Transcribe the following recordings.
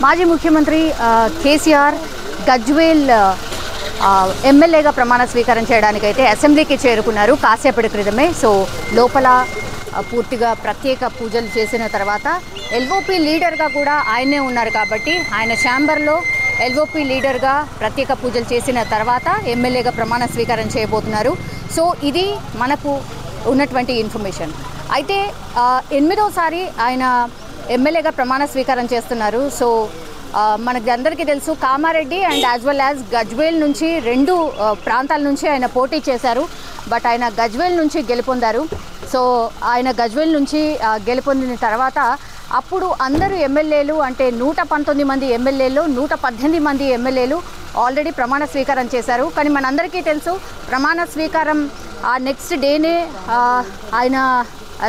మాజీ ముఖ్యమంత్రి కేసీఆర్ గజ్వేల్ ఎమ్మెల్యేగా ప్రమాణ స్వీకారం చేయడానికైతే అసెంబ్లీకి చేరుకున్నారు కాసేపటి క్రితమే. సో లోపల పూర్తిగా ప్రత్యేక పూజలు చేసిన తర్వాత ఎల్ఓపి లీడర్గా కూడా ఆయనే ఉన్నారు కాబట్టి ఆయన ఛాంబర్లో ఎల్ఓపి లీడర్గా ప్రత్యేక పూజలు చేసిన తర్వాత ఎమ్మెల్యేగా ప్రమాణ స్వీకారం చేయబోతున్నారు. సో ఇది మనకు ఉన్నటువంటి ఇన్ఫర్మేషన్. అయితే 8వసారి ఆయన ఎమ్మెల్యేగా ప్రమాణ స్వీకారం చేస్తున్నారు. సో మనకి అందరికీ తెలుసు Kamareddy and as well as Gajwel నుంచి 2 ప్రాంతాల నుంచి ఆయన పోటీ చేశారు. బట్ ఆయన గజ్వేల్ నుంచి గెలుపొందారు. సో ఆయన గజ్వేల్ నుంచి గెలుపొందిన తర్వాత అప్పుడు అందరూ ఎమ్మెల్యేలు అంటే 119 మంది ఎమ్మెల్యేలు 118 మంది ఎమ్మెల్యేలు ఆల్రెడీ ప్రమాణ స్వీకారం చేశారు. కానీ మనందరికీ తెలుసు ప్రమాణ స్వీకారం ఆ నెక్స్ట్ డేనే ఆయన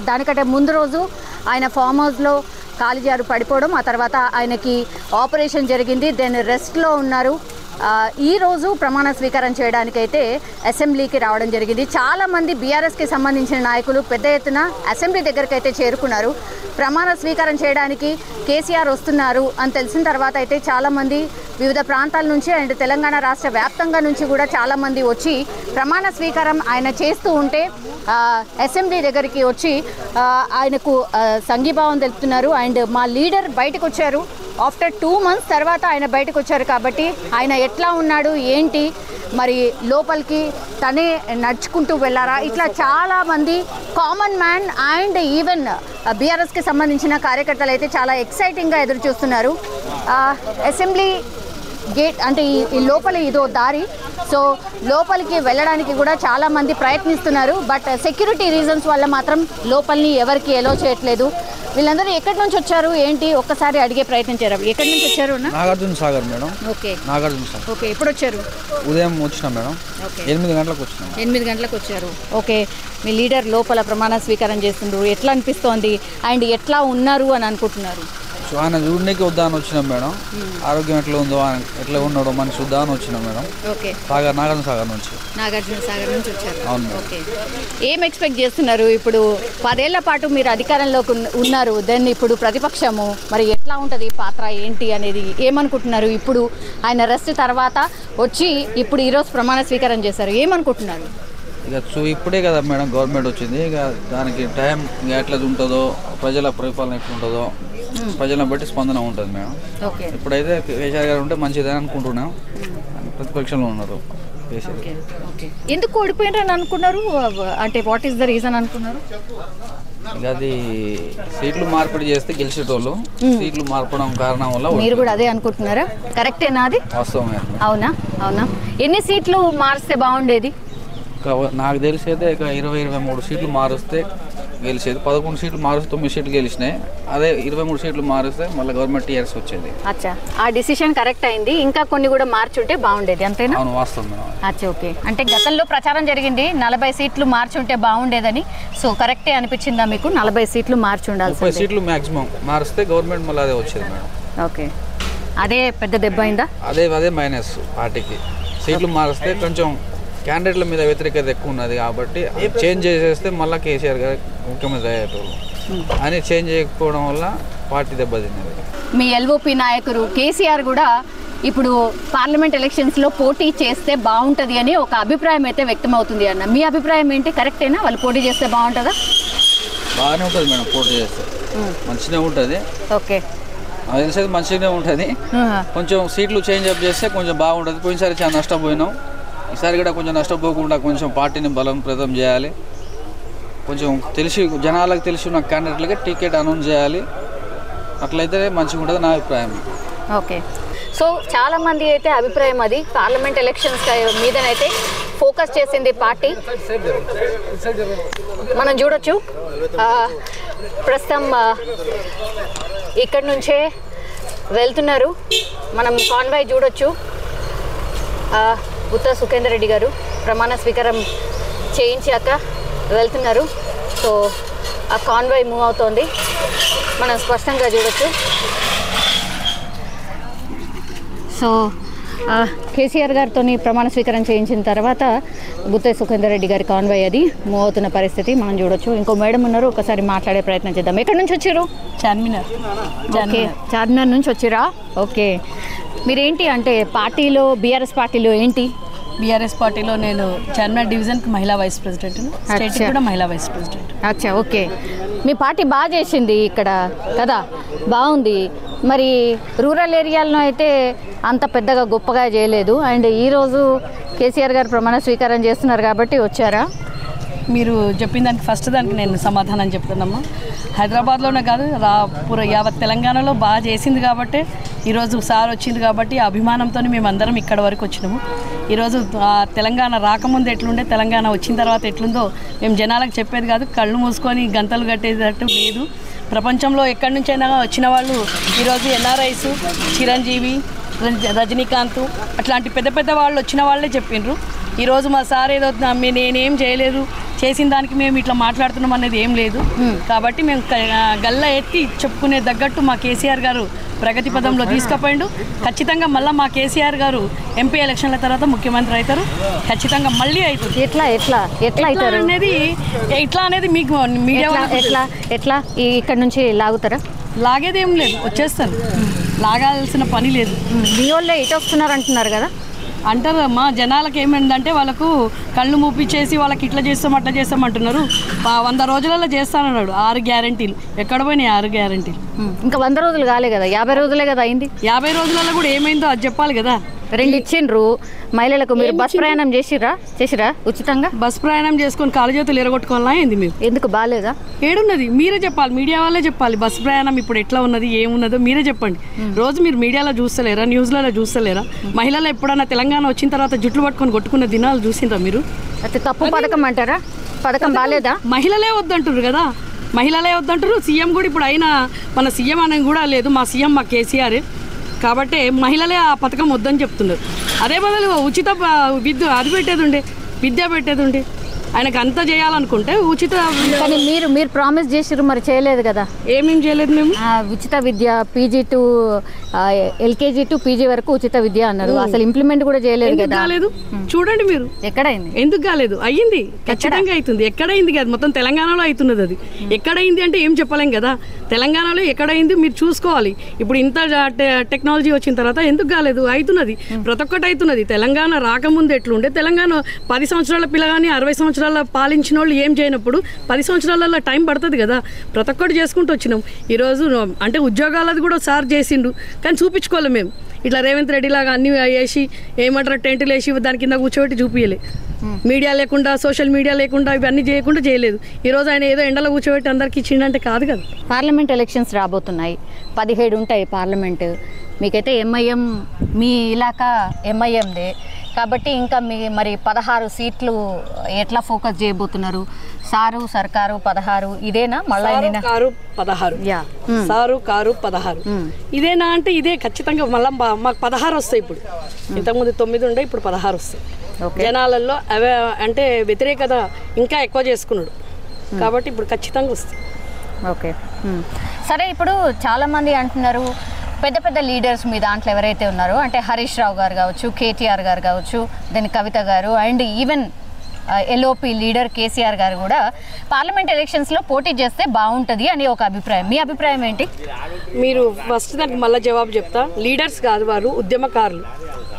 దానికంటే ముందు రోజు ఆయన ఫామ్ హౌస్లో కాలిజారు పడిపోవడం, ఆ తర్వాత ఆయనకి ఆపరేషన్ జరిగింది, దెన్ రెస్ట్లో ఉన్నారు. ఈరోజు ప్రమాణ స్వీకారం చేయడానికైతే అసెంబ్లీకి రావడం జరిగింది. చాలామంది బీఆర్ఎస్కి సంబంధించిన నాయకులు పెద్ద ఎత్తున అసెంబ్లీ దగ్గరికి అయితే చేరుకున్నారు. ప్రమాణ స్వీకారం చేయడానికి కేసీఆర్ వస్తున్నారు అని తెలిసిన తర్వాత అయితే చాలామంది వివిధ ప్రాంతాల నుంచి అండ్ తెలంగాణ రాష్ట్ర వ్యాప్తంగా నుంచి కూడా చాలామంది వచ్చి ప్రమాణ స్వీకారం ఆయన చేస్తూ ఉంటే అసెంబ్లీ దగ్గరికి వచ్చి ఆయనకు సంఘీభావం తెలుపుతున్నారు. అండ్ మా లీడర్ బయటకు వచ్చారు, ఆఫ్టర్ 2 months తర్వాత ఆయన బయటకు వచ్చారు కాబట్టి ఆయన ఎట్లా ఉన్నాడు ఏంటి, మరి లోపలికి తనే నడుచుకుంటూ వెళ్ళారా, ఇట్లా చాలామంది కామన్ మ్యాన్ అండ్ ఈవెన్ బీఆర్ఎస్కి సంబంధించిన కార్యకర్తలు అయితే చాలా ఎక్సైటింగ్గా ఎదురు చూస్తున్నారు. అసెంబ్లీ గేట్ అంటే ఈ లోపల ఇదో దారి. సో లోపలికి వెళ్ళడానికి కూడా చాలామంది ప్రయత్నిస్తున్నారు. బట్ సెక్యూరిటీ రీజన్స్ వల్ల మాత్రం లోపలిని ఎవరికి ఎలో చేయట్లేదు. వీళ్ళందరూ ఎక్కడి నుంచి వచ్చారు ఏంటి ఒక్కసారి అడిగే ప్రయత్నం చేయాలి. ఎక్కడి నుంచి వచ్చారు? Nagarjuna Sagar madam. Okay, Nagarjuna Sagar. Okay, ఎప్పుడు వచ్చారు? ఉదయం వచ్చినాం మేడం. 8 గంటలకు వచ్చినాం. 8 గంటలకు వచ్చారు. ఓకే, మీ లీడర్ లోపల ప్రమాణ స్వీకారం చేస్తున్నారు, ఎట్లా అనిపిస్తోంది అండ్ ఎట్లా ఉన్నారు అని అనుకుంటున్నారు? సో ఆయన చూడడానికి వద్దామని వచ్చినాం మేడం. ఆరోగ్యం ఎట్లా ఉందో ఎట్లా ఉన్నాడో మనం చూద్దామని వచ్చినాం మేడం. ఓకే, నాగార్జున సాగర్ నుంచి. నాగార్జున సాగర్ నుంచి వచ్చారు. అవును. ఓకే, ఏం ఎక్స్పెక్ట్ చేస్తున్నారు? ఇప్పుడు 10 ఏళ్ల పాటు మీరు అధికారంలోకి ఉన్నారు, దెన్ ఇప్పుడు ప్రతిపక్షము, మరి ఎట్లా ఉంటుంది పాత్ర ఏంటి అనేది ఏమనుకుంటున్నారు? ఇప్పుడు ఆయన రెస్ట్ తర్వాత వచ్చి ఇప్పుడు ఈరోజు ప్రమాణ స్వీకారం చేశారు, ఏమనుకుంటున్నారు? ఇక ఇప్పుడే కదా మేడం గవర్నమెంట్ వచ్చింది, ఇక దానికి టైం ఇంకా ఎట్లా ఉంటుందో, ప్రజల పరిపాలన ఎట్లా ఉంటుందో ప్రజలను బట్టి స్పందన ఉంటుంది మేడం. ఇప్పుడైతే కేసీఆర్ గారు ఉంటే మంచిదని అనుకుంటున్నాం. ప్రతిపక్షంలో ఉన్నారు కేసీఆర్. ఎందుకు ఓడిపోయినారని అనుకున్నారు? అంటే వాట్ ఈస్ ద రీజన్ అనుకున్నారు? ఇక అది సీట్లు మార్పిడి చేస్తే గెలిచేటోళ్ళు, సీట్లు మార్పడం కారణం వల్ల. మీరు కూడా అదే అనుకుంటున్నారా? కరెక్టేనా అది? వాస్తవమే. అవునా? అవునా, ఎన్ని సీట్లు మారిస్తే బాగుండేది? నాకు తెలిసి అయితే ఇక 20-23 సీట్లు మారుస్తే గెలిచేది. 11 సీట్లు మారుస్తే 9 సీట్లు గెలిచినాయి. అదే 23 సీట్లు మారుస్తే మళ్ళీ గవర్నమెంట్ టీఆర్ఎస్ వచ్చేది. అచ్చా, ఆ డిసిషన్ కరెక్ట్ అయింది. ఇంకా కొన్ని కూడా మార్చుంటే బాగుండేది, అంతేనా? అవును, వాస్తవం. అచ్చా, ఓకే. అంటే గతంలో ప్రచారం జరిగింది 40 సీట్లు మార్చుంటే బాగుండేదని. సో కరెక్టే అనిపించిందా మీకు? 40 సీట్లు మార్చి ఉండాలి. 30 సీట్లు మ్యాక్సిమం మారిస్తే గవర్నమెంట్ మళ్ళీ అదే వచ్చేది మేడం. ఓకే, అదే పెద్ద దెబ్బ అయిందా? అదే మైనస్ పార్టీకి. సీట్లు మారిస్తే కొంచెం క్యాండిడేట్ల మీద వ్యతిరేకత ఎక్కువ ఉన్నది కాబట్టి చేంజ్ చేసేస్తే మళ్ళీ కేసీఆర్ గారు ముఖ్యమంత్రి అయ్యేటోళ్ళు అని చేంజ్ చేయకపోవడం వల్ల పార్టీ దెబ్బతిన్నది. మీ ఎల్ఓపి నాయకుడు కేసీఆర్ కూడా ఇప్పుడు పార్లమెంట్ ఎలక్షన్స్లో పోటీ చేస్తే బాగుంటుంది అని ఒక అభిప్రాయం అయితే వ్యక్తం అవుతుంది అన్న. మీ అభిప్రాయం ఏంటి? కరెక్టేనా? వాళ్ళు పోటీ చేస్తే బాగుంటుందా? బాగానే ఉంటుంది మేడం, పోటీ చేస్తే మంచిగా ఉంటుంది. ఓకే, నాకు తెలిసేది మంచిగానే ఉంటుంది. కొంచెం సీట్లు చేంజ్ అప్ చేస్తే కొంచెం బాగుంటుంది. పోయినసారి చాలా నష్టపోయినాం, ఈసారి కూడా కొంచెం నష్టపోకుండా కొంచెం పార్టీని బలోపేతం చేయాలి. కొంచెం జనాలకు తెలిసి ఉన్న క్యాండిడేట్లకి టికెట్ అనౌన్స్ చేయాలి. అట్లయితే మంచిగా ఉంటుంది నా అభిప్రాయం. ఓకే, సో చాలామంది అయితే అభిప్రాయం అది. పార్లమెంట్ ఎలక్షన్స్ మీదనైతే ఫోకస్ చేసింది పార్టీ. మనం చూడొచ్చు ప్రస్తుతం ఇక్కడి నుంచే వెళ్తున్నారు. మనం కాన్వాయ్ చూడొచ్చు. గుత్తా సుఖేందర్ రెడ్డి గారు ప్రమాణ స్వీకారం చేయించాక వెళ్తున్నారు. సో ఆ కాన్వాయ్ మూవ్ అవుతోంది, మనం స్పష్టంగా చూడొచ్చు. సో కేసీఆర్ గారితో ప్రమాణ స్వీకారం చేయించిన తర్వాత గుత్తే సుఖేందర్ రెడ్డి గారి కాన్వాయ్ అది మూవ్ అవుతున్న పరిస్థితి మనం చూడొచ్చు. ఇంకో మేడం ఉన్నారు, ఒకసారి మాట్లాడే ప్రయత్నం చేద్దాం. ఎక్కడి నుంచి వచ్చారు? చార్మినార్. ఓకే, చార్మినార్ నుంచి వచ్చిరా. ఓకే, మీరేంటి అంటే పార్టీలో బీఆర్ఎస్ పార్టీలో ఏంటి? బీఆర్ఎస్ పార్టీలో నేను చార్మినార్ డివిజన్కి మహిళా వైస్ ప్రెసిడెంట్, స్టేట్ కూడా మహిళా వైస్ ప్రెసిడెంట్. అచ్చా, ఓకే. మీ పార్టీ బాగా చేసింది ఇక్కడ కదా, బాగుంది. మరి రూరల్ ఏరియాలో అయితే అంత పెద్దగా గొప్పగా చేయలేదు. అండ్ ఈరోజు కేసీఆర్ గారు ప్రమాణ స్వీకారం చేస్తున్నారు కాబట్టి వచ్చారా? మీరు చెప్పిన దానికి ఫస్ట్ దానికి నేను సమాధానం చెప్తున్నాము. హైదరాబాద్లోనే కాదు, యావత్ తెలంగాణలో బాగా చేసింది కాబట్టి ఈరోజు సార్ వచ్చింది కాబట్టి ఆ అభిమానంతో మేము అందరం ఇక్కడ వరకు వచ్చినాము. ఈరోజు తెలంగాణ రాకముందు ఎట్లుండే, తెలంగాణ వచ్చిన తర్వాత ఎట్లుందో మేము జనాలకు చెప్పేది కాదు, కళ్ళు మూసుకొని గంతలు కట్టేటట్టు లేదు. ప్రపంచంలో ఎక్కడి నుంచైనా వచ్చిన వాళ్ళు ఈరోజు ఎన్ఆర్ఐస్, చిరంజీవి, రజనీకాంత్ అట్లాంటి పెద్ద పెద్ద వాళ్ళు వచ్చిన వాళ్ళే చెప్పిండ్రు. ఈరోజు మా సార్ ఏదో నేనేం చేయలేదు, చేసిన దానికి మేము ఇట్లా మాట్లాడుతున్నాం అనేది ఏం లేదు. కాబట్టి మేము గల్ల ఎత్తి చెప్పుకునే తగ్గట్టు మా కేసీఆర్ గారు ప్రగతి పదంలో తీసుకుపోయిండు. ఖచ్చితంగా మళ్ళీ మా కేసీఆర్ గారు ఎంపీ ఎలక్షన్ల తర్వాత ముఖ్యమంత్రి అవుతారు. ఖచ్చితంగా మళ్ళీ అవుతుంది. ఎట్లా అవుతారు అనేది ఇట్లా అనేది మీకు మీడియా ఎట్లా ఇక్కడ నుంచి లాగుతారా? లాగేదేం లేదు, వచ్చేస్తారు. లాగాల్సిన పని లేదు. మీ వాళ్ళే ఇటు వస్తున్నారు అంటున్నారు కదా. అంటారు మా జనాలకు ఏమైందంటే వాళ్ళకు కళ్ళు మూపిచ్చేసి వాళ్ళకి ఇట్లా చేస్తాం అట్లా చేస్తాం అంటున్నారు. 100 రోజులలో చేస్తానన్నాడు. 6 గ్యారంటీలు ఎక్కడ పోయినాయి? 6 గ్యారంటీలు ఇంకా 100 రోజులు కాలే కదా, 50 రోజులే కదా అయింది. 50 రోజులలో కూడా ఏమైందో అది చెప్పాలి కదా. 2 ఇచ్చిండ్రు మహిళలకు. మీరు బస్ ప్రయాణం చేసిరా ఉచితంగా? బస్ ప్రయాణం చేసుకొని కాలు చేతులు ఎరగొట్టుకోవాలా ఏంది? మేము ఎందుకు బాగాలేదా? ఏడున్నది మీరే చెప్పాలి, మీడియా వాళ్ళే చెప్పాలి. బస్ ప్రయాణం ఇప్పుడు ఎట్లా ఉన్నది, ఏమున్నదో మీరే చెప్పండి. రోజు మీరు మీడియాలో చూస్తలేరా, న్యూస్లలో చూస్తలేరా? మహిళలు ఎప్పుడన్నా తెలంగాణ వచ్చిన తర్వాత జుట్లు పట్టుకొని కొట్టుకున్న దినాలు చూసిండ్రా మీరు? అయితే తప్పు పథకం అంటారా? పథకం బాగాలేదా? మహిళలే వద్దంటారు కదా, మహిళలే వద్దంటారు. సీఎం కూడా ఇప్పుడు అయినా మన సీఎం అనేది కూడా లేదు, మా సీఎం మా కేసీఆర్. కాబట్టి మహిళలే ఆ పథకం వద్దని చెప్తున్నారు. అదే బదులు ఉచిత అది పెట్టేది ఉండే, విద్య పెట్టేది ఉండే. ఆయనకు అంతా చేయాలనుకుంటే ఉచిత. కానీ మీరు ప్రామిస్ చేసిర్రు, మరి చేయలేదు కదా. ఏమేం చేయలేదు మేము. ఉచిత విద్య PG to LKG to PG వరకు ఉచిత విద్య అన్నారు. అసలు ఇంప్లిమెంట్ కూడా చేయలేదు కదా. కాలేదు, చూడండి మీరు. ఎక్కడైంది? ఎందుకు కాలేదు? అయ్యింది, ఖచ్చితంగా అవుతుంది. ఎక్కడైంది కదా, మొత్తం తెలంగాణలో అవుతున్నది. అది ఎక్కడైంది అంటే ఏం చెప్పలేం కదా. తెలంగాణలో ఎక్కడైంది మీరు చూసుకోవాలి. ఇప్పుడు ఇంత టెక్నాలజీ వచ్చిన తర్వాత ఎందుకు కాలేదు? అవుతున్నది, ప్రతి ఒక్కటి అవుతున్నది. తెలంగాణ రాకముందు ఎట్లుండే, తెలంగాణ 10 సంవత్సరాల పిల్లగాని 60 సంవత్సరాల పాలించిన వాళ్ళు ఏం చేయనప్పుడు 10 సంవత్సరాలలో టైం పడుతుంది కదా. ప్రతి ఒక్కటి చేసుకుంటూ వచ్చినాం. ఈరోజు అంటే ఉద్యోగాలది కూడా సార్ చేసిండు, కానీ చూపించుకోవాలి మేము. ఇట్లా రేవంత్ రెడ్డి లాగా అన్ని వేసి ఏమంటారు, టెంట్లు వేసి దాని కింద కూర్చోబెట్టి చూపించలే. మీడియా లేకుండా, సోషల్ మీడియా లేకుండా ఇవన్నీ చేయకుండా చేయలేదు. ఈరోజు ఆయన ఏదో ఎండలో కూర్చోబెట్టి అందరికి ఇచ్చిండంటే కాదు కదా. పార్లమెంట్ ఎలక్షన్స్ రాబోతున్నాయి, 17 ఉంటాయి పార్లమెంటు. మీకైతే MIM, మీ ఇలాకా MIMదే కాబట్టి ఇంకా మరి 16 సీట్లు ఎట్లా ఫోకస్ చేయబోతున్నారు? సారు సర్కారు 16 ఇదేనా? మళ్ళీ కారు 16 సారు కారు 16 ఇదేనా అంటే ఇదే ఖచ్చితంగా. మళ్ళీ మాకు 16 వస్తాయి. ఇప్పుడు ఇంతకుముందు 9 ఉండే, ఇప్పుడు 16 వస్తాయి. జనాలలో అవే అంటే వ్యతిరేకత ఇంకా ఎక్కువ చేసుకున్నాడు కాబట్టి ఇప్పుడు ఖచ్చితంగా వస్తాయి. ఓకే, సరే. ఇప్పుడు చాలామంది అంటున్నారు పెద్ద పెద్ద లీడర్స్ మీ దాంట్లో ఎవరైతే ఉన్నారో, అంటే హరీష్ రావు గారు కావచ్చు, KTR గారు కావచ్చు, దెన్ కవిత గారు, and even LOP leader KCR గారు కూడా పార్లమెంట్ ఎలక్షన్స్లో పోటీ చేస్తే బాగుంటుంది అని ఒక అభిప్రాయం. మీ అభిప్రాయం ఏంటి? మీరు ఫస్ట్ దానికి మళ్ళీ జవాబు చెప్తా. లీడర్స్ కాదు, వారు ఉద్యమకారులు.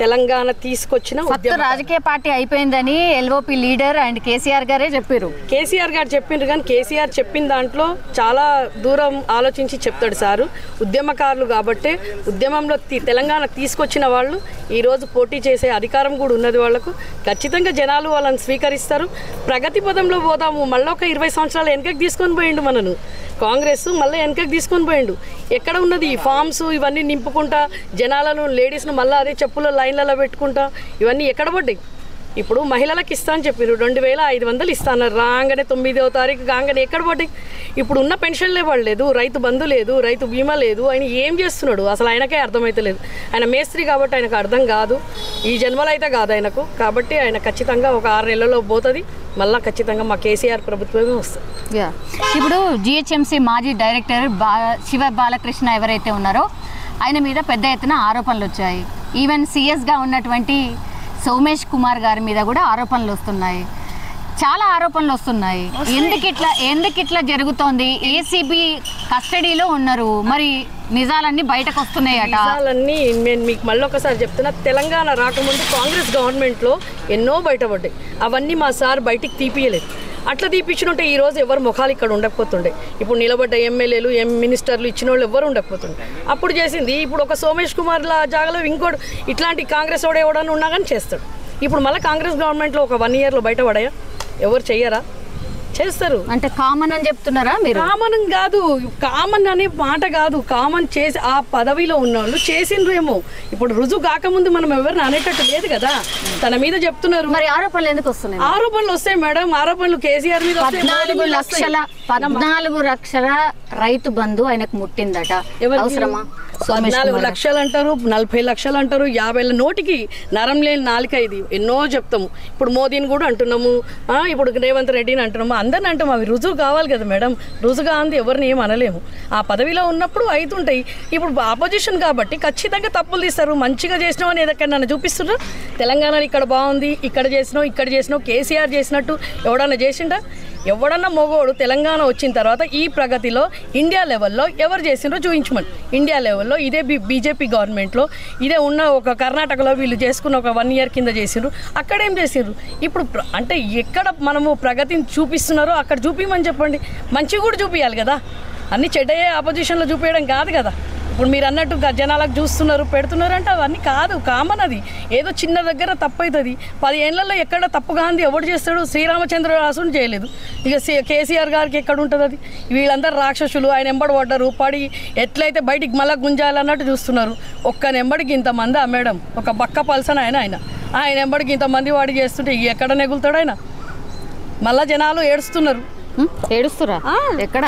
తెలంగాణ తీసుకొచ్చిన రాజకీయ పార్టీ అయిపోయిందని LOP లీడర్ అండ్ కేసీఆర్ గారే చెప్పారు. కేసీఆర్ గారు చెప్పిండ్రు, కానీ కేసీఆర్ చెప్పిన దాంట్లో చాలా దూరం ఆలోచించి చెప్తాడు సారు. ఉద్యమకారులు కాబట్టి ఉద్యమంలో తెలంగాణ తీసుకొచ్చిన వాళ్ళు ఈరోజు పోటీ చేసే అధికారం కూడా ఉన్నది వాళ్ళకు. ఖచ్చితంగా జనాలు వాళ్ళని స్వీకరిస్తారు. ప్రగతి పదంలో పోదాము. మళ్ళీ ఒక 20 సంవత్సరాలు వెనకకి తీసుకొని పోయిండు మనను కాంగ్రెస్, మళ్ళీ వెనకకి తీసుకొని పోయిండు. ఎక్కడ ఉన్నది ఈ ఫామ్స్ ఇవన్నీ నింపుకుంటా జనాలను, లేడీస్ను మళ్ళీ అదే చెప్పుల లైన్లలో పెట్టుకుంటా ఇవన్నీ ఎక్కడ పడ్డాయి? ఇప్పుడు మహిళలకు ఇస్తా అని చెప్పారు, 2500 ఇస్తాన్నారు. రాగానే 9వ తారీఖు కాగానే ఎక్కడ పడ్డాయి? ఇప్పుడు ఉన్న పెన్షన్లే పడలేదు, రైతు బంధు లేదు, రైతు బీమా లేదు. ఆయన ఏం చేస్తున్నాడు అసలు ఆయనకే అర్థమైతలేదు. ఆయన మేస్త్రి కాబట్టి ఆయనకు అర్థం కాదు, ఈ జన్మలో అయితే కాదు ఆయనకు. కాబట్టి ఆయన ఖచ్చితంగా ఒక 6 నెలల్లో పోతుంది. మళ్ళీ ఖచ్చితంగా మా కేసీఆర్ ప్రభుత్వమే వస్తుంది. ఇప్పుడు GHMC మాజీ డైరెక్టర్ శివ బాలకృష్ణ ఎవరైతే ఉన్నారో ఆయన మీద పెద్ద ఎత్తున ఆరోపణలు వచ్చాయి. ఈవెన్ సిఎస్గా ఉన్నటువంటి సోమేష్ కుమార్ గారి మీద కూడా ఆరోపణలు వస్తున్నాయి, చాలా ఆరోపణలు వస్తున్నాయి. ఎందుకు ఇట్లా జరుగుతోంది? ఏసీబీ కస్టడీలో ఉన్నారు, మరి నిజాలన్నీ బయటకు వస్తున్నాయట. నిజాలన్నీ నేను మీకు మళ్ళీ ఒకసారి చెప్తున్నా, తెలంగాణ రాకముందు కాంగ్రెస్ గవర్నమెంట్లో ఎన్నో బయటపడ్డాయి. అవన్నీ మా సార్ బయటికి తీపియలేదు. అట్లా తీపిచ్చినుంటే ఈరోజు ఎవరు ముఖాలు ఇక్కడ ఉండకపోతుండే. ఇప్పుడు నిలబడ్డ ఎమ్మెల్యేలు మినిస్టర్లు ఇచ్చిన వాళ్ళు ఎవరు ఉండకపోతుండే. అప్పుడు చేసింది. ఇప్పుడు ఒక సోమేష్ కుమార్ల జాగాలో ఇంకోటి ఇట్లాంటి కాంగ్రెస్ వాడు ఎవడన్నా ఉన్నా కానీ చేస్తాడు. ఇప్పుడు మళ్ళీ కాంగ్రెస్ గవర్నమెంట్లో ఒక 1 yearలో బయటపడాయా? ఎవరు చెయ్యరా? చేస్తారు. అంటే కామన్ అని చెప్తున్నారా మీరు? కామన్ కాదు, కామన్ అనే మాట కాదు. కామన్ చేసి ఆ పదవిలో ఉన్న వాళ్ళు చేసిండ్రేమో. ఇప్పుడు రుజువు కాకముందు మనం ఎవరిని అనేటట్టు లేదు కదా. తన మీద చెప్తున్నారు. మరి ఆరోపణలు ఎందుకు వస్తున్నాయి? ఆరోపణలు వస్తాయి మేడం. ఆరోపణలు కేసీఆర్ మీద 14 లక్షల రైతు బంధు ఆయనకు ముట్టిందట. అవసరమా? 14 లక్షలు అంటారు, 40 లక్షలు అంటారు, 50 నోటికి నరం లేని నాలుక ఇది. ఎన్నో చెప్తాము. ఇప్పుడు మోదీని కూడా అంటున్నాము, ఇప్పుడు రేవంత్ రెడ్డిని అంటున్నాము, అందరిని అంటాము. అవి రుజువు కావాలి కదా మేడం. రుజువు కాంది ఎవరిని ఏం అనలేము. ఆ పదవిలో ఉన్నప్పుడు అవుతుంటాయి. ఇప్పుడు ఆపోజిషన్ కాబట్టి ఖచ్చితంగా తప్పులు తీస్తారు. మంచిగా చేసినావు అని ఏదక్కడ నన్ను చూపిస్తున్నారు. తెలంగాణలో ఇక్కడ బాగుంది, ఇక్కడ చేసినావు కేసీఆర్ చేసినట్టు ఎవడన్నా చేసిండా? ఎవడన్నా మొగోడు తెలంగాణ వచ్చిన తర్వాత ఈ ప్రగతిలో ఇండియా లెవెల్లో ఎవరు చేసిండ్రో చూపించమని. ఇండియా లెవెల్లో ఇదే బీజేపీ గవర్నమెంట్లో ఇదే ఉన్న ఒక కర్ణాటకలో వీళ్ళు చేసుకున్న ఒక 1 year కింద చేసిండ్రు. అక్కడేం చేసిండ్రు? ఇప్పుడు అంటే ఎక్కడ మనము ప్రగతిని చూపిస్తున్నారో అక్కడ చూపించమని చెప్పండి. మంచిగా కూడా చూపించాలి కదా. అన్ని చెడ్డయ్యే ఆపోజిషన్లో చూపించడం కాదు కదా. ఇప్పుడు మీరు అన్నట్టు జనాలకు చూస్తున్నారు పెడుతున్నారు అంటే అవన్నీ కాదు. కామన్ అది. ఏదో చిన్న దగ్గర తప్పు అవుతుంది. 10 ఏళ్లలో ఎక్కడ తప్పు కాంది ఎవడు చేస్తాడు? శ్రీరామచంద్రరాసుని చేయలేదు. ఇక కేసీఆర్ గారికి ఎక్కడ ఉంటుంది అది? వీళ్ళందరూ రాక్షసులు. ఆయన ఎంబడి పడ్డారు, పడి ఎట్లయితే బయటికి మళ్ళా గుంజాలన్నట్టు చూస్తున్నారు. ఒక్క నెంబడికి ఇంతమంది మేడం, ఒక బక్క పల్సన్ ఆయన ఎంబడికి ఇంతమంది వాడి చేస్తుంటే ఎక్కడ నెగులుతాడు ఆయన? మళ్ళా జనాలు ఏడుస్తున్నారు. ఏడుస్తురా?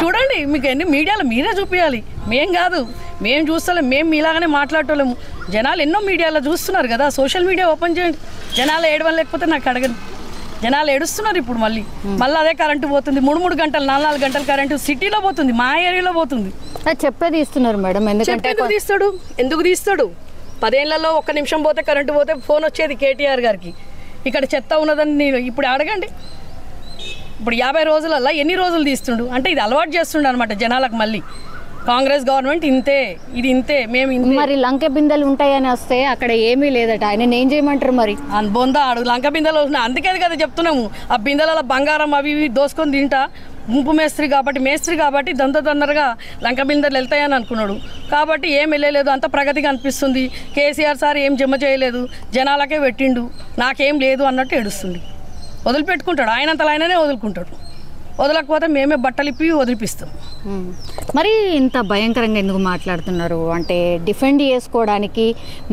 చూడండి, మీకు ఎన్ని మీడియాలో మీరే చూపించాలి. మేం కాదు, మేము చూస్తలేము. మేము మీలాగానే మాట్లాడటోలేము. జనాలు ఎన్నో మీడియాలో చూస్తున్నారు కదా. సోషల్ మీడియా ఓపెన్ చేయండి. జనాలు ఏడవడం లేకపోతే నాకు అడగండి. జనాలు ఏడుస్తున్నారు. ఇప్పుడు మళ్ళీ అదే కరెంటు పోతుంది. 3 గంటలు 4 గంటలు కరెంటు సిటీలో పోతుంది, మా ఏరియాలో పోతుంది. చెప్పేది ఇస్తున్నారు మేడం. ఎందుకు తీస్తాడు? 10 ఏళ్లలో 1 నిమిషం పోతే కరెంటు పోతే ఫోన్ వచ్చేది కేటీఆర్ గారికి. ఇక్కడ చెత్త ఉన్నదని ఇప్పుడు అడగండి. ఇప్పుడు 50 రోజులల్లో ఎన్ని రోజులు తీస్తుండు? అంటే ఇది అలవాటు చేస్తుండు అనమాట జనాలకు. మళ్ళీ కాంగ్రెస్ గవర్నమెంట్ ఇది ఇంతే మేము మరి లంక బిందెలు ఉంటాయని వస్తే అక్కడ ఏమీ లేదట. ఆయన ఏం చేయమంటారు మరి? బొందా ఆడు లంక బిందెలు వస్తున్నాయి. అందుకే కదా చెప్తున్నాము. ఆ బిందెల బంగారం అవి ఇవి దోసుకొని తింటా. గుంపు మేస్త్రి కాబట్టి తొందరగా లంక బిందెలు వెళ్తాయని అనుకున్నాడు. కాబట్టి ఏం వెళ్ళలేదు. అంత ప్రగతిగా అనిపిస్తుంది. కేసీఆర్ సార్ ఏం జమ చేయలేదు, జనాలకే పెట్టిండు, నాకేం లేదు అన్నట్టు ఏడుస్తుంది. వదిలిపెట్టుకుంటాడు. ఆయనంతలో ఆయననే వదులుకుంటాడు. వదలకపోతే మేమే బట్టలిప్పి వదిలిపిస్తాం. మరి ఇంత భయంకరంగా ఎందుకు మాట్లాడుతున్నారు? అంటే డిఫెండ్ చేసుకోవడానికి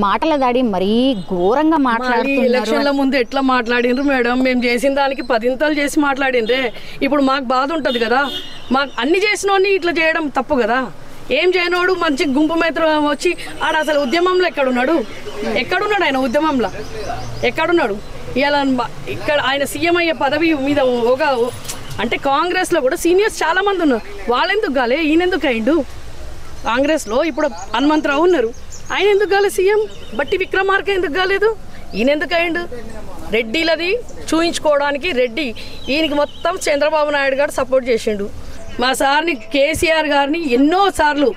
మాటల దాడి మరీ ఘోరంగా మాట్లాడుతున్నారు. ఎలక్షన్ల ముందు ఎట్లా మాట్లాడిండ్రు మేడం? మేము చేసిన దానికి 10 ఇంతలు చేసి మాట్లాడిండ్రే. ఇప్పుడు మాకు బాధ ఉంటుంది కదా. మాకు అన్ని చేసినోని ఇట్లా చేయడం తప్పు కదా. ఏం చేయనోడు మంచి గుంపు మేత్ర వచ్చి ఆడ అసలు ఉద్యమంలో ఎక్కడున్నాడు? ఆయన ఉద్యమంలో ఎక్కడున్నాడు? ఇలా ఇక్కడ ఆయన సీఎం అయ్యే పదవి మీద ఒక అంటే కాంగ్రెస్లో కూడా సీనియర్స్ చాలామంది ఉన్నారు. వాళ్ళెందుకు కాలే? ఈయనెందుకు అయిండు? కాంగ్రెస్లో ఇప్పుడు హనుమంతరావు ఉన్నారు, ఆయన ఎందుకు కాలే సీఎం? బట్టి విక్రమార్క ఎందుకు కాలేదు? ఈయన ఎందుకు అయిండు? రెడ్డిలది చూయించుకోవడానికి రెడ్డి ఈయనకి మొత్తం చంద్రబాబు నాయుడు గారు సపోర్ట్ చేసిండు. మా సార్ని కేసీఆర్ గారిని ఎన్నోసార్లు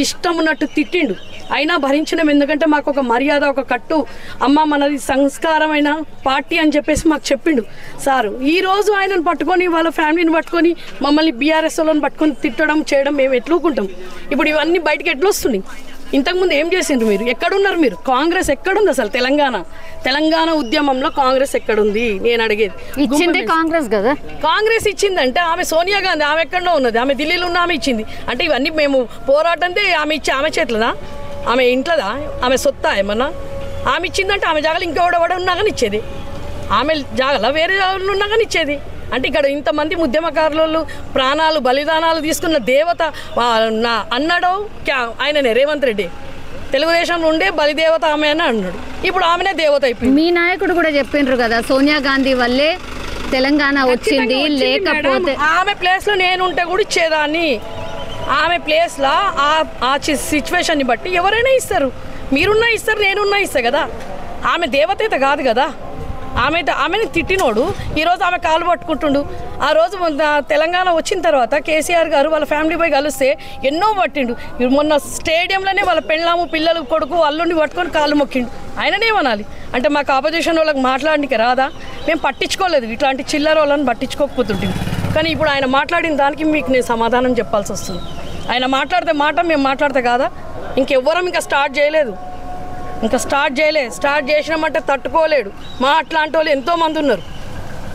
ఇష్టం ఉన్నట్టు తిట్టిండు. అయినా భరించడం. ఎందుకంటే మాకు ఒక మర్యాద, ఒక కట్టు, అమ్మ మనది సంస్కారమైన పార్టీ అని చెప్పేసి మాకు చెప్పిండు సారు. ఈరోజు ఆయనను పట్టుకొని వాళ్ళ ఫ్యామిలీని పట్టుకొని మమ్మల్ని బీఆర్ఎస్ వాళ్ళని పట్టుకొని తిట్టడం చేయడం మేము ఎట్లుకుంటాం? ఇప్పుడు ఇవన్నీ బయటకు ఎట్లా వస్తున్నాయి? ఇంతకుముందు ఏం చేసిండ్రు మీరు? ఎక్కడున్నారు మీరు? కాంగ్రెస్ ఎక్కడుంది అసలు? తెలంగాణ ఉద్యమంలో కాంగ్రెస్ ఎక్కడుంది నేను అడిగేది. ఇచ్చింది కాంగ్రెస్ కదా. కాంగ్రెస్ ఇచ్చిందంటే ఆమె సోనియా గాంధీ, ఆమె ఎక్కడో ఉన్నది, ఆమె ఢిల్లీలో ఉన్న ఆమె ఇచ్చింది. అంటే ఇవన్నీ మేము పోరాటంతే ఆమె ఇచ్చి ఆమె చేతులదా? ఆమె ఇంట్లోదా? ఆమె సొత్తా ఏమన్నా? ఆమె ఇచ్చిందంటే ఆమె జాగాలు ఇంకెవడెవడ ఉన్నా కానీ ఇచ్చేది. ఆమె జాగాలో వేరే జాగాలు ఉన్నా కానీ ఇచ్చేది. అంటే ఇక్కడ ఇంతమంది ఉద్యమకారులు ప్రాణాలు బలిదానాలు తీసుకున్న దేవత నా అన్నాడో ఆయననే రేవంత్ రెడ్డి. తెలుగుదేశంలో ఉండే బలిదేవత ఆమె అని అన్నాడు. ఇప్పుడు ఆమెనే దేవత అయిపోయింది. మీ నాయకుడు కూడా చెప్పిండ్రు కదా, సోనియా గాంధీ వల్లే తెలంగాణ వచ్చింది, లేకపోతే ఆమె ప్లేస్లో నేను ఉంటే కూడా ఇచ్చేదాన్ని. ఆమె ప్లేస్లో ఆ సిచ్యువేషన్ని బట్టి ఎవరైనా ఇస్తారు. మీరున్నా ఇస్తారు, నేనున్నా ఇస్తా కదా. ఆమె దేవత కాదు కదా. ఆమెని తిట్టినోడు ఈరోజు ఆమె కాలు పట్టుకుంటుండు. ఆ రోజు తెలంగాణ వచ్చిన తర్వాత కేసీఆర్ గారు వాళ్ళ ఫ్యామిలీ పోయి కలిస్తే ఎన్నో పట్టిండు. మొన్న స్టేడియంలోనే వాళ్ళ పెళ్ళాము, పిల్లలు, కొడుకు, అల్లుండి పట్టుకొని కాళ్ళు మొక్కిండు. ఆయననేమనాలి అంటే మాకు ఆపోజిషన్ వాళ్ళకి మాట్లాడడానికి రాదా? మేము పట్టించుకోలేదు, ఇట్లాంటి చిల్లర వాళ్ళని పట్టించుకోకపోతుంటుంది. కానీ ఇప్పుడు ఆయన మాట్లాడిన దానికి మీకు నేను సమాధానం చెప్పాల్సి వస్తుంది. ఆయన మాట్లాడితే మాట, మేము మాట్లాడితే కాదా? ఇంకెవ్వరం ఇంకా స్టార్ట్ చేయలేదు. స్టార్ట్ చేసినామంటే తట్టుకోలేడు. మా అట్లాంటి వాళ్ళు ఎంతోమంది ఉన్నారు.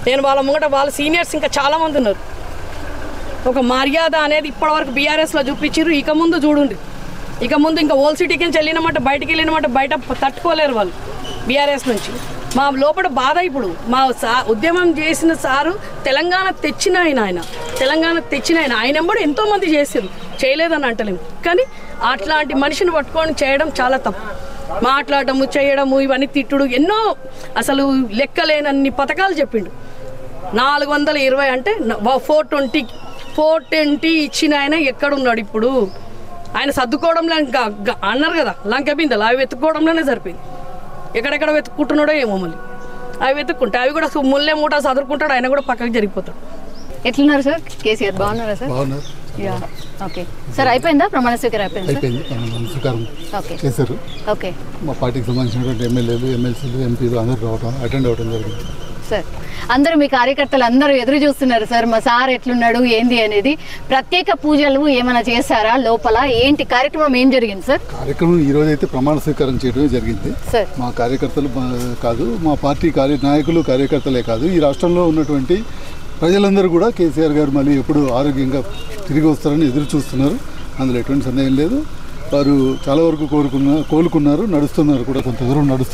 నేను వాళ్ళ ముంగట వాళ్ళ సీనియర్స్ ఇంకా చాలామంది ఉన్నారు. ఒక మర్యాద అనేది ఇప్పటివరకు బీఆర్ఎస్లో చూపించారు. ఇక ముందు చూడండి, ఇక ముందు ఇంకా ఓల్డ్ సిటీకి నుంచి వెళ్ళినామంటే, బయటికి వెళ్ళినామంటే బయట తట్టుకోలేరు వాళ్ళు బీఆర్ఎస్ నుంచి. మా లోపల బాధ ఇప్పుడు మా ఉద్యమం చేసిన సారు తెలంగాణ తెచ్చిన ఆయన ఎంబడి ఎంతోమంది చేశారు, చేయలేదని అంటలేము. కానీ అట్లాంటి మనిషిని పట్టుకొని చేయడం చాలా తప్పు. మాట్లాడము, చేయడము, ఇవన్నీ తిట్టుడు, ఎన్నో అసలు లెక్కలేనన్ని పథకాలు చెప్పిండు. 420 అంటే 420 ఇచ్చిన ఆయన ఎక్కడున్నాడు ఇప్పుడు? ఆయన సర్దుకోవడంలో అన్నారు కదా, లంక బిందెలు అవి వెతుక్కోవడంలోనే సరిపోయింది. ఎక్కడెక్కడ వెతుక్కుంటున్నాడో ఏమో. మళ్ళీ అవి వెతుక్కుంటే అవి కూడా ముల్లే మూట చదువుకుంటాడు, ఆయన కూడా పక్కకి జరిగిపోతాడు. ఎట్లున్నారు సార్ కేసీఆర్? బాగున్నారా సార్? బాగున్నారు. ఓకే సార్, అయిపోయిందా ప్రమాణ స్వీకారం? అయిపోయింది. ప్రమాణ స్వీకారం చేశారు. ఓకే, మా పార్టీకి సంబంధించినటువంటి ఎమ్మెల్యేలు, ఎమ్మెల్సీలు, ఎంపీలు అందరూ అటెండ్ అవ్వడం జరిగింది. సార్ అందరూ మీ కార్యకర్తలు అందరూ ఎదురు చూస్తున్నారు సార్, మా సార్ ఎట్లున్నాడు ఏంది అనేది. ప్రత్యేక పూజలు ఏమైనా చేశారా లోపల? ఏంటి కార్యక్రమం, ఏం జరిగింది సార్? కార్యక్రమం ఈ రోజు అయితే ప్రమాణ స్వీకారం చేయడమే జరిగింది సార్. మా కార్యకర్తలు కాదు, మా పార్టీ నాయకులు, కార్యకర్తలే కాదు, ఈ రాష్ట్రంలో ఉన్నటువంటి ప్రజలందరూ కూడా కేసీఆర్ గారు మళ్ళీ ఎప్పుడు ఆరోగ్యంగా తిరిగి వస్తారని ఎదురు చూస్తున్నారు. అందులో ఎటువంటి సందేహం లేదు. వారు చాలా వరకు కోలుకున్నారు, నడుస్తున్నారు కూడా, కొంత దూరం నడుస్తున్నారు.